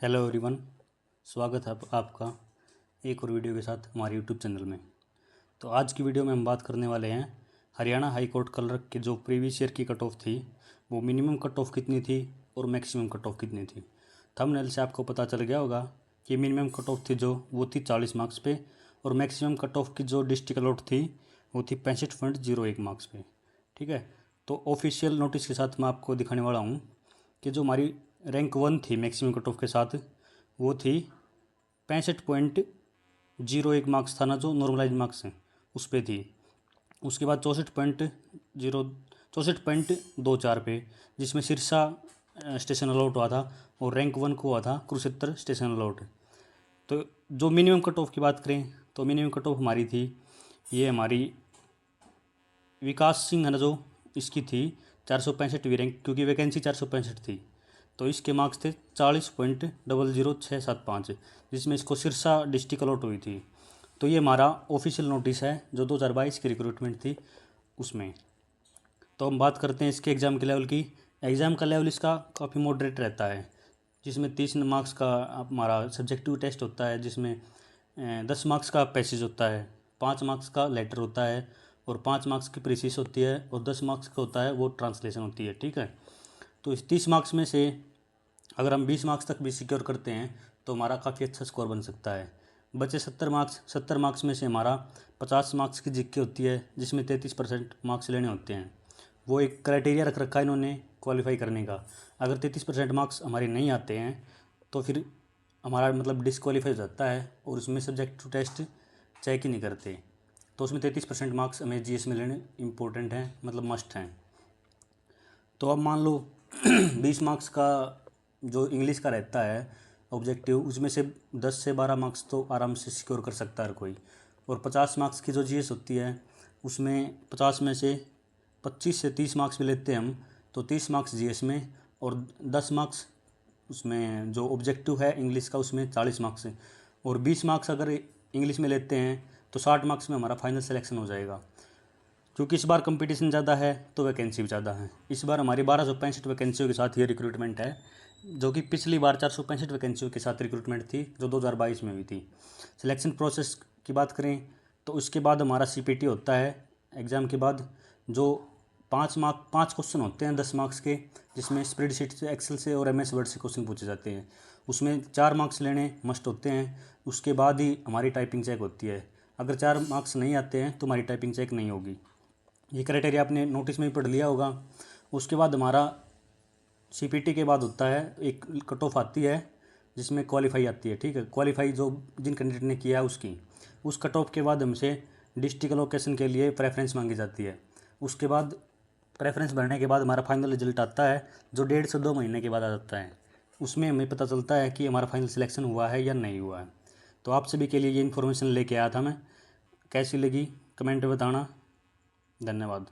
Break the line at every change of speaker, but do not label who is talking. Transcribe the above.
Hello everyone, स्वागत है आपका एक और वीडियो के साथ हमारे यूट्यूब चैनल में। तो आज की वीडियो में हम बात करने वाले हैं हरियाणा हाई कोर्ट क्लर्क की जो प्रीवियस ईयर की कट ऑफ थी वो मिनिमम कट ऑफ कितनी थी और मैक्सिमम कट ऑफ कितनी थी। थंबनेल से आपको पता चल गया होगा कि मिनिमम कट ऑफ थी जो वो थी 40 मार्क्स पे और मैक्सिमम कट ऑफ की जो डिस्ट्रिक्ट अलॉट थी वो थी 65.01 मार्क्स पे। ठीक है, तो ऑफिशियल नोटिस के साथ मैं आपको दिखाने वाला हूँ कि जो हमारी रैंक 1 थी मैक्सिमम कट ऑफ के साथ वो थी 65.01 मार्क्स था ना, जो नॉर्मलाइज मार्क्स हैं उस पर थी। उसके बाद 64.24 पे जिसमें सिरसा स्टेशन अलॉट हुआ था और रैंक 1 को हुआ था कुरुक्षेत्र स्टेशन अलॉट। तो जो मिनिमम कट ऑफ की बात करें तो मिनिमम कट ऑफ हमारी थी, ये हमारी विकास सिंह है ना जो इसकी थी 465 रैंक, क्योंकि वैकेंसी 465 थी तो इसके मार्क्स थे 40.00675, जिसमें इसको सिरसा डिस्ट्रिक्ट अलॉट हुई थी। तो ये हमारा ऑफिशियल नोटिस है जो 2022 की रिक्रूटमेंट थी उसमें। तो हम बात करते हैं इसके एग्ज़ाम के लेवल की। एग्ज़ाम का लेवल इसका काफ़ी मॉडरेट रहता है, जिसमें 30 मार्क्स का हमारा सब्जेक्टिव टेस्ट होता है, जिसमें 10 मार्क्स का पैसेज होता है, 5 मार्क्स का लेटर होता है और 5 मार्क्स की प्रीसिस होती है और 10 मार्क्स का होता है वो ट्रांसलेशन होती है। ठीक है, तो इस 30 मार्क्स में से अगर हम 20 मार्क्स तक भी सिक्योर करते हैं तो हमारा काफ़ी अच्छा स्कोर बन सकता है। बचे 70 मार्क्स में से हमारा 50 मार्क्स की जीके होती है, जिसमें 33% मार्क्स लेने होते हैं। वो एक क्राइटेरिया रख रखा है इन्होंने क्वालिफाई करने का। अगर 33% मार्क्स हमारे नहीं आते हैं तो फिर हमारा मतलब डिसक्वालीफाई हो जाता है और उसमें सब्जेक्ट टू टेस्ट चेक ही नहीं करते। तो उसमें 33% मार्क्स हमें जीएस में लेने इम्पोर्टेंट हैं, मतलब मस्ट हैं। तो अब मान लो 20 मार्क्स का जो इंग्लिश का रहता है ऑब्जेक्टिव, उसमें से 10 से 12 मार्क्स तो आराम से सिक्योर कर सकता है हर कोई। और 50 मार्क्स की जो जीएस होती है उसमें 50 में से 25 से 30 मार्क्स भी लेते हैं हम, तो 30 मार्क्स जीएस में और 10 मार्क्स उसमें जो ऑब्जेक्टिव है इंग्लिश का उसमें 40 मार्क्स है। और 20 मार्क्स अगर इंग्लिश में लेते हैं तो 60 मार्क्स में हमारा फाइनल सिलेक्शन हो जाएगा। क्योंकि इस बार कंपटीशन ज़्यादा है तो वैकेंसी भी ज़्यादा है। इस बार हमारी 1265 वैकेंसियों के साथ ये रिक्रूटमेंट है, जो कि पिछली बार 465 वैकेंसियों के साथ रिक्रूटमेंट थी जो 2022 में हुई थी। सिलेक्शन प्रोसेस की बात करें तो उसके बाद हमारा सीपीटी होता है एग्ज़ाम के बाद, जो 5 क्वेश्चन होते हैं 10 मार्क्स के, जिसमें स्प्रेडशीट से, एक्सेल से और एमएस वर्ड से क्वेश्चन पूछे जाते हैं। उसमें 4 मार्क्स लेने मस्ट होते हैं। उसके बाद ही हमारी टाइपिंग चेक होती है। अगर 4 मार्क्स नहीं आते हैं तो हमारी टाइपिंग चेक नहीं होगी। ये क्राइटेरिया आपने नोटिस में ही पढ़ लिया होगा। उसके बाद हमारा सीपीटी के बाद होता है एक कट ऑफ आती है जिसमें क्वालिफाई आती है। ठीक है, क्वालिफाई जो जिन कैंडिडेट ने किया है उसकी, उस कट ऑफ के बाद हमसे डिस्ट्रिक्ट लोकेशन के लिए प्रेफरेंस मांगी जाती है। उसके बाद प्रेफरेंस भरने के बाद हमारा फाइनल रिजल्ट आता है जो 1.5 से 2 महीने के बाद आ जाता है। उसमें हमें पता चलता है कि हमारा फाइनल सिलेक्शन हुआ है या नहीं हुआ है। तो आप सभी के लिए ये इन्फॉर्मेशन लेके आया था मैं। कैसी लगी कमेंट में बताना। धन्यवाद।